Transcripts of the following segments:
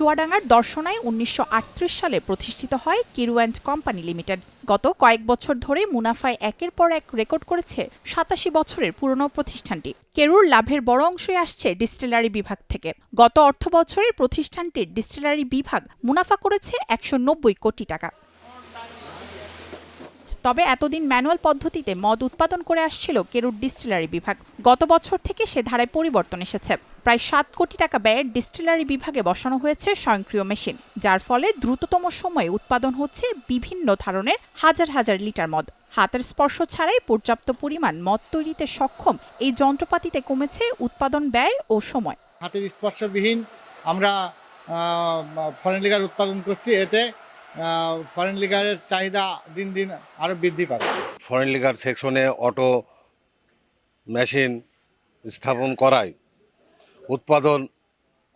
চুয়াডাঙ্গার দর্শনায় ১৯৩৮ সালে প্রতিষ্ঠিত হয় কেরু অ্যান্ড কোম্পানি লিমিটেড। গত কয়েক বছর ধরে মুনাফায় একের পর এক রেকর্ড করেছে ৮৭ বছরের পুরনো প্রতিষ্ঠানটি। কেরুর লাভের বড় অংশই আসছে ডিস্টিলারি বিভাগ থেকে। গত অর্থবছরের প্রতিষ্ঠানটির ডিস্টিলারি বিভাগ মুনাফা করেছে ১৯০ কোটি টাকা। তবে এতদিন ম্যানুয়াল পদ্ধতিতে মদ উৎপাদন করে আসছিল কেরুর ডিস্টিলারি বিভাগ। গত বছর থেকে সে ধারায় পরিবর্তন এসেছে। প্রায় ৭ কোটি টাকা ব্যয়ে ডিস্টিলারি বিভাগে বসানো হয়েছে স্বয়ংক্রিয় মেশিন, যার ফলে দ্রুততম সময়ে উৎপাদন হচ্ছে বিভিন্ন ধরনের হাজার হাজার লিটার মদ। হাতের স্পর্শ ছাড়াই পর্যাপ্ত পরিমাণ মদ তৈরিতে সক্ষম এই যন্ত্রপাতিতে কমেছে উৎপাদন ব্যয় ও সময়। হাতের স্পর্শবিহীন আমরা ফরেন লিকার উৎপাদন করছি। এতে ফরেন লিকারের চাহিদা দিন দিন আরো বৃদ্ধি পাচ্ছে। ফরেন লিকার সেকশনে অটো মেশিন স্থাপন করায় উৎপাদন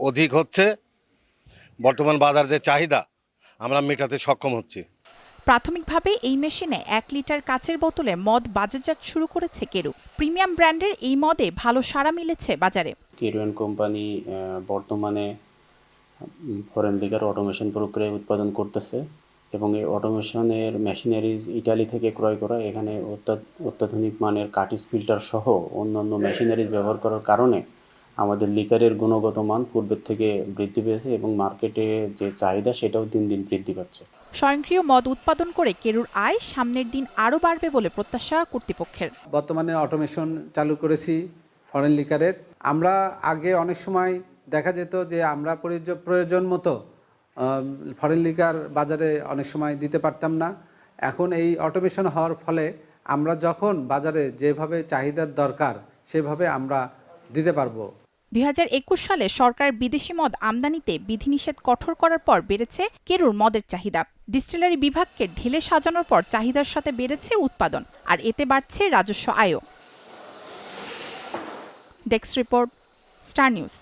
অধিক হচ্ছে। বর্তমান বাজার যে চাহিদা আমরা মেটাতে সক্ষম হচ্ছি। প্রাথমিকভাবে এই মেশিনে ১ লিটার কাচের বোতলে মদ বাজারজাত শুরু করেছে কেরু। প্রিমিয়াম ব্র্যান্ডের এই মদে ভালো সাড়া মিলেছে বাজারে। কেরু অ্যান্ড কোম্পানি বর্তমানে ফরেন লিকার অটোমেশন প্রক্রিয়ায় উৎপাদন করতেছে এবং এই অটোমেশনের মেশিনারিজ ইটালি থেকে ক্রয় করা। এখানে অত্যাধুনিক মানের কাটিস ফিল্টার সহ অন্যান্য মেশিনারিজ ব্যবহার করার কারণে আমাদের লিকারের গুণগত মান পূর্বের থেকে বৃদ্ধি পেয়েছে এবং মার্কেটে যে চাহিদা সেটাও দিন দিন বৃদ্ধি পাচ্ছে। স্বয়ংক্রিয় মদ উৎপাদন করে কেরুর আয় সামনের দিন আরও বাড়বে বলে প্রত্যাশা কর্তৃপক্ষের। বর্তমানে অটোমেশন চালু করেছি ফরেন লিকারের। আমরা আগে অনেক সময় দেখা যেত যে আমরা প্রয়োজন মতো ফরেন লিকার বাজারে অনেক সময় দিতে পারতাম না। এখন এই অটোমেশন হওয়ার ফলে আমরা যখন বাজারে যেভাবে চাহিদার দরকার সেভাবে আমরা দিতে পারবো। ২০২১ সালে সরকার বিদেশি মদ আমদানিতে বিধিনিষেধ কঠোর করার পর বেড়েছে কেরুর মদের চাহিদা। ডিস্টিলারি বিভাগকে ঢেলে সাজানোর পর চাহিদার সাথে বেড়েছে উৎপাদন, আর এতে বাড়ছে রাজস্ব আয়ও। Desk report, Star news.